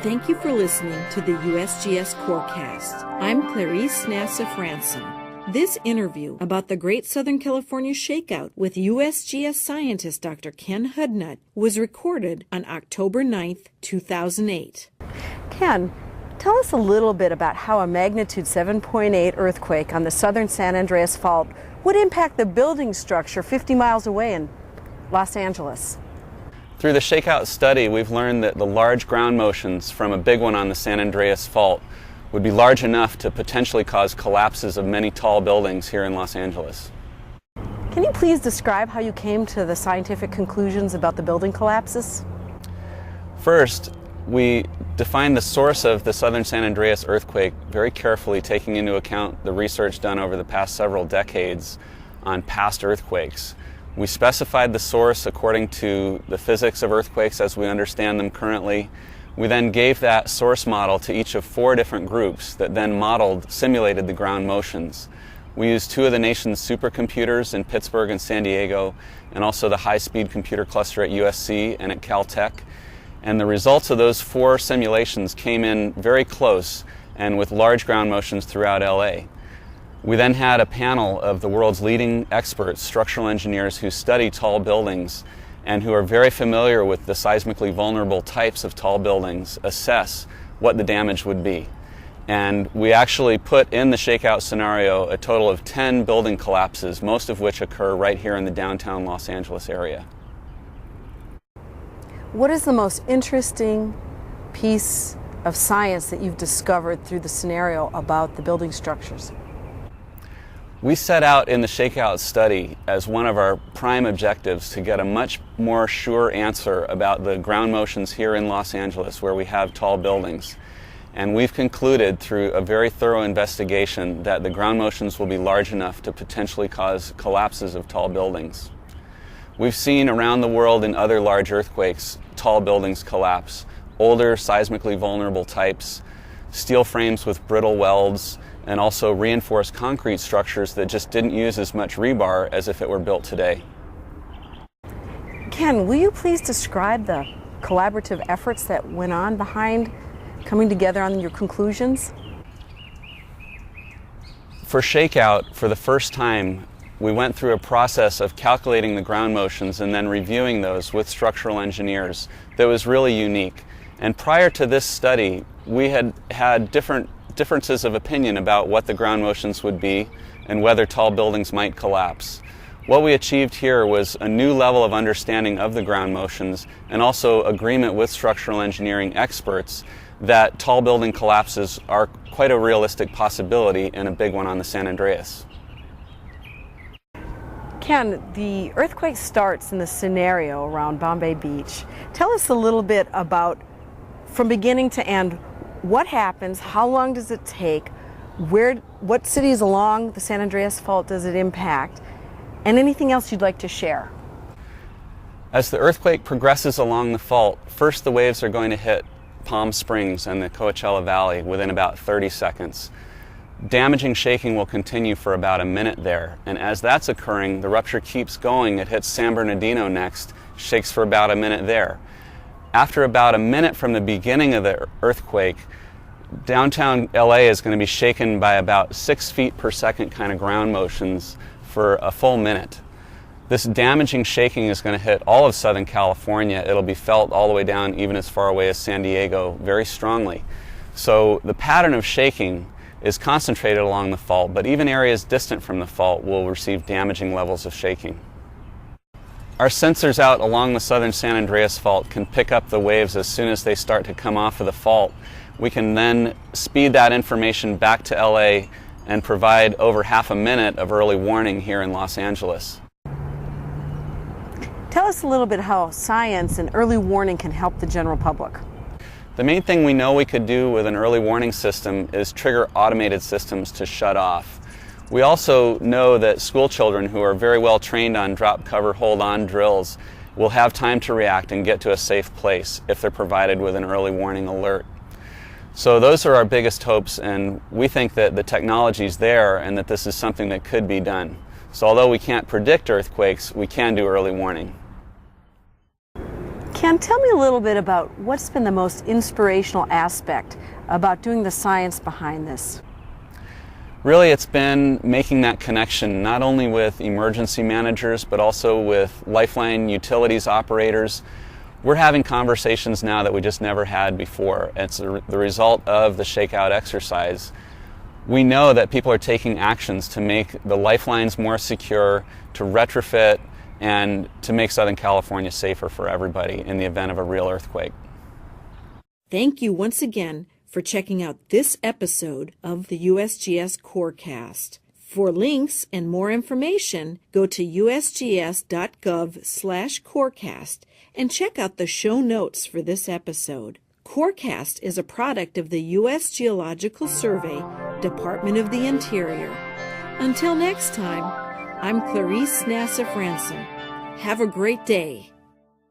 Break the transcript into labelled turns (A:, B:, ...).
A: Thank you for listening to the USGS Corecast. I'm Clarice Nassif Ransom. This interview about the Great Southern California Shakeout with USGS scientist Dr. Ken Hudnut was recorded on October 9th, 2008.
B: Ken, tell us a little bit about how a magnitude 7.8 earthquake on the southern San Andreas Fault would impact the building structure 50 miles away in Los Angeles.
C: Through the Shakeout study, we've learned that the large ground motions from a big one on the San Andreas Fault would be large enough to potentially cause collapses of many tall buildings here in Los Angeles.
B: Can you please describe how you came to the scientific conclusions about the building collapses?
C: First, we defined the source of the southern San Andreas earthquake very carefully, taking into account the research done over the past several decades on past earthquakes. We specified the source according to the physics of earthquakes as we understand them currently. We then gave that source model to each of 4 different groups that then simulated the ground motions. We used 2 of the nation's supercomputers in Pittsburgh and San Diego, and also the high-speed computer cluster at USC and at Caltech. And the results of those 4 simulations came in very close and with large ground motions throughout LA. We then had a panel of the world's leading experts, structural engineers who study tall buildings and who are very familiar with the seismically vulnerable types of tall buildings, assess what the damage would be. And we actually put in the shakeout scenario a total of 10 building collapses, most of which occur right here in the downtown Los Angeles area.
B: What is the most interesting piece of science that you've discovered through the scenario about the building structures?
C: We set out in the Shakeout study as one of our prime objectives to get a much more sure answer about the ground motions here in Los Angeles where we have tall buildings. And we've concluded through a very thorough investigation that the ground motions will be large enough to potentially cause collapses of tall buildings. We've seen around the world in other large earthquakes tall buildings collapse, older seismically vulnerable types, steel frames with brittle welds, and also reinforced concrete structures that just didn't use as much rebar as if it were built today.
B: Ken, will you please describe the collaborative efforts that went on behind coming together on your conclusions?
C: For Shakeout, for the first time, we went through a process of calculating the ground motions and then reviewing those with structural engineers that was really unique. And prior to this study, we had differences of opinion about what the ground motions would be and whether tall buildings might collapse. What we achieved here was a new level of understanding of the ground motions and also agreement with structural engineering experts that tall building collapses are quite a realistic possibility and a big one on the San Andreas.
B: Ken, the earthquake starts in the scenario around Bombay Beach. Tell us a little bit about, from beginning to end, what happens, how long does it take, what cities along the San Andreas Fault does it impact, and anything else you'd like to share?
C: As the earthquake progresses along the fault, first the waves are going to hit Palm Springs and the Coachella Valley within about 30 seconds. Damaging shaking will continue for about a minute there, and as that's occurring, the rupture keeps going. It hits San Bernardino next, shakes for about a minute there. After about a minute from the beginning of the earthquake, downtown LA is going to be shaken by about 6 feet per second kind of ground motions for a full minute. This damaging shaking is going to hit all of Southern California. It'll be felt all the way down, even as far away as San Diego, very strongly. So the pattern of shaking is concentrated along the fault, but even areas distant from the fault will receive damaging levels of shaking. Our sensors out along the southern San Andreas Fault can pick up the waves as soon as they start to come off of the fault. We can then speed that information back to LA and provide over half a minute of early warning here in Los Angeles.
B: Tell us a little bit how science and early warning can help the general public.
C: The main thing we know we could do with an early warning system is trigger automated systems to shut off. We also know that school children who are very well trained on drop, cover, hold on drills will have time to react and get to a safe place if they're provided with an early warning alert. So those are our biggest hopes, and we think that the technology's there and that this is something that could be done. So although we can't predict earthquakes, we can do early warning.
B: Ken, tell me a little bit about what's been the most inspirational aspect about doing the science behind this.
C: Really, it's been making that connection not only with emergency managers, but also with Lifeline utilities operators. We're having conversations now that we just never had before. It's the result of the shakeout exercise. We know that people are taking actions to make the lifelines more secure, to retrofit, and to make Southern California safer for everybody in the event of a real earthquake.
A: Thank you once again for checking out this episode of the USGS Corecast. For links and more information, go to usgs.gov/Corecast and check out the show notes for this episode. Corecast is a product of the U.S. Geological Survey, Department of the Interior. Until next time, I'm Clarice Nassif Ransom. Have a great day.